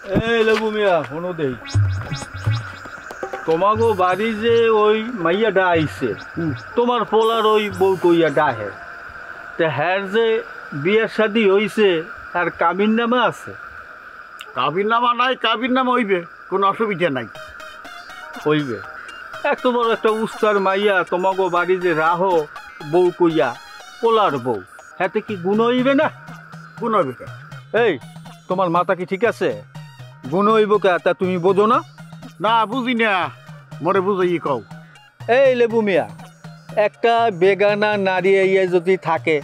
এই লেবু মিয়া শোনো দেই, তোমাগো বাড়ি যে ওই মাইয়াটা আইছে, তোমার পোলার ওই বউ কইয়া ডাহে, তে হ্যার যে বিয়ের শাদী হইছে আর কাবিন নামা আছে? কাবির নামা নাই, কাবির নামা হইবে, কোনো অসুবিধা নাই। হইবে? এত বড় একটা উস্তার মাইয়া তোমাগো বাড়ি যে রাহো বউ কইয়া, পোলার বউ, হাতে কি গুণ হইবে না? কোন হইবে কে? এই তোমার মাথা কি ঠিক আছে? গুণ হইব কে তা তুমি বোঝো না? না বুঝি না, মরে বুঝাই কও। এই লেবু মিয়া, একটা বেগানা নারী ইয়ে যদি থাকে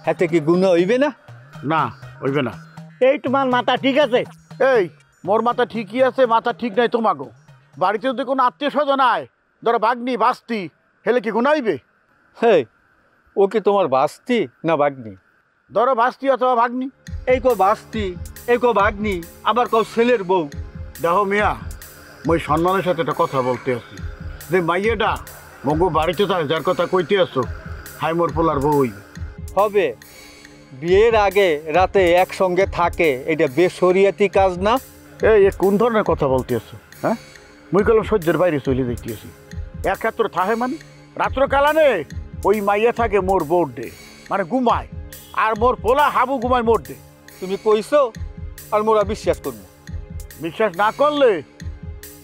হাতে কি গুণ হইবে না? না হইবে না। এই তোমার মাথা ঠিক আছে? এই মোর মাথা ঠিকই আছে, মাথা ঠিক নাই তোমাগো। বাড়িতে যদি কোনো আত্মীয় স্বজন আয়, ধরো ভাগ্নি বাস্তি, হেলে কি গুনাইবে? হেই, ও কি তোমার বাস্তি না বাগ্নি? ধরো বাস্তি অথবা ভাগ্নি। এই কো বাস্তি, এই কো বাগ্নি, আবার কও ছেলের বউ। দেখো মিয়া, মই সম্মানের সাথে একটা কথা বলতে আছি, যে মাইয়েটা মগো বাড়িতে থাকে, যার কথা কইতে আসো, হাই মোর পোলার বউ হইবে। হবে? বিয়ের আগে রাতে একসঙ্গে থাকে, এটা বেশরিয়াতি কাজ না? এই কোন ধরনের কথা বলতে আসো? হ্যাঁ, মুই কলম সহ্যের বাইরে চলে যাইতে আসি। এক রাত্র থাহে মানে রাত্র কালানে ওই মাইয়া থাকে মোর বোর ডে, মানে ঘুমায়, আর মোর পোলা হাবু ঘুমায় মোর ডে। তুমি কইছো আর মোরা বিশ্বাস করবো? বিশ্বাস না করলে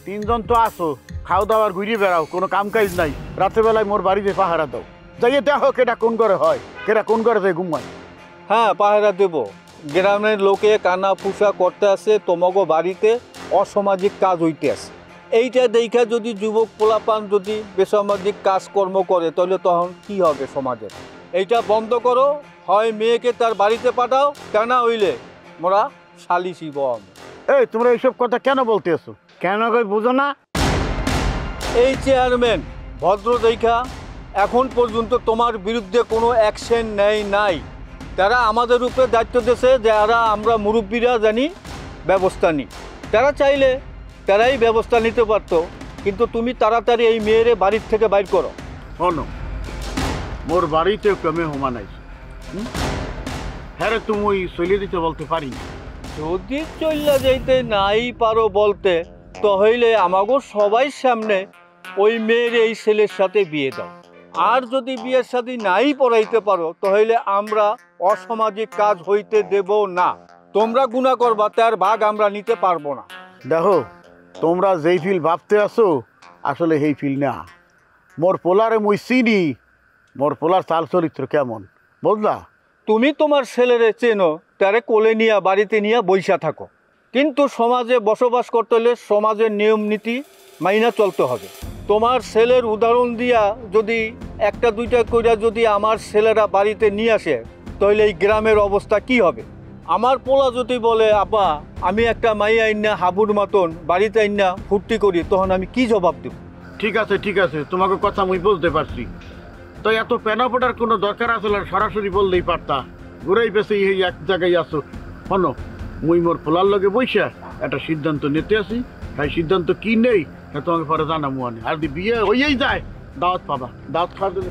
তিনজন তো আসো, খাও দাওয়ার ঘুরিয়ে বেড়াও, কোনো কাম কাজ নাই, রাত্রেবেলায় মোর বাড়িতে পাহারা দাও, যাইয়ে দেখো কেটা কোন ঘরে হয়, কেটা কোন ঘরে যায় ঘুমায়। হ্যাঁ, পাহারা দেব। গ্রামের লোকে কানা ফুসা করতে আসে, তোমাগো বাড়িতে অসামাজিক কাজ হইতে আছে। এইটা দেখা যদি যুবক পোলাপান যদি বেসামাজিক কাজকর্ম করে, তাহলে তখন কি হবে সমাজে? এইটা বন্ধ করো, হয় মেয়েকে তার বাড়িতে পাঠাও, কেনা হইলে মোরা সালিশি বম। এই তোমরা এইসব কথা কেন বলতে আসো? কেন কই বুঝো না? এই চেয়ারম্যান ভদ্র দেখা এখন পর্যন্ত তোমার বিরুদ্ধে কোনো অ্যাকশন নেয় নাই। তারা আমাদের উপরে দায়িত্ব দিয়েছে, যারা আমরা মুরব্বীরা জানি ব্যবস্থা নিই। তারা চাইলে তারাই ব্যবস্থা নিতে পারতো, কিন্তু তুমি তাড়াতাড়ি এই মেয়েরে বাড়ির থেকে বাইর করো। শোনো, মোর বাড়িতে কমে হোমা নাই, হ্যাঁ তুমি চলে দিতে বলতে পারি না। যদি চল্লা যাইতে নাই পারো বলতে, তাহলে আমাগো সবাই সামনে ওই মেয়ের এই ছেলের সাথে বিয়ে দাও। আর যদি বিয়ের সাথে নাই পড়াইতে পারো, তাহলে আমরা অসামাজিক কাজ হইতে দেব না। তোমরা গুনাহ করবা, তার ভাগ আমরা নিতে পারবো না। দেখো, তোমরা যেই ফিল ভাবতে আসো আসলে সেই ফিল না। মোর পোলারে মুই চিনি, মোর পোলার চাল চরিত্র কেমন, বুঝলা? তুমি তোমার ছেলেরে চেনো, তারে কোলে নিয়ে বাড়িতে নিয়ে বইসা থাকো, কিন্তু সমাজে বসবাস করতে হলে সমাজের নিয়ম নীতি মাইনা চলতে হবে। তোমার ছেলের উদাহরণ দিয়া যদি একটা দুইটা কইরা যদি আমার ছেলেরা বাড়িতে নিয়ে আসে, তাহলে এই গ্রামের অবস্থা কি হবে? আমার পোলা যদি বলে, আব্বা আমি একটা মাইয়া আইনা হাবুর মতন বাড়িতে আইনা ফুর্তি করি, তখন আমি কি জবাব দেব? ঠিক আছে ঠিক আছে, তোমাকে কথা মুই বুঝতে পারছি। তো এত পেনাপোটার কোনো দরকার আসলে সরাসরি বললেই পারতা, ঘুরেই পেছে এই এক জায়গায় আসো। শোনো, মুই মোর পোলার লগে বইসা একটা সিদ্ধান্ত নিতে আসি, সেই সিদ্ধান্ত কি নেই তোমাকে পরে জানাবো। আর যদি বিয়ে হইয়েই যায়, দাওয়াত পাবা, দাওয়াত খাওয়ার জন্য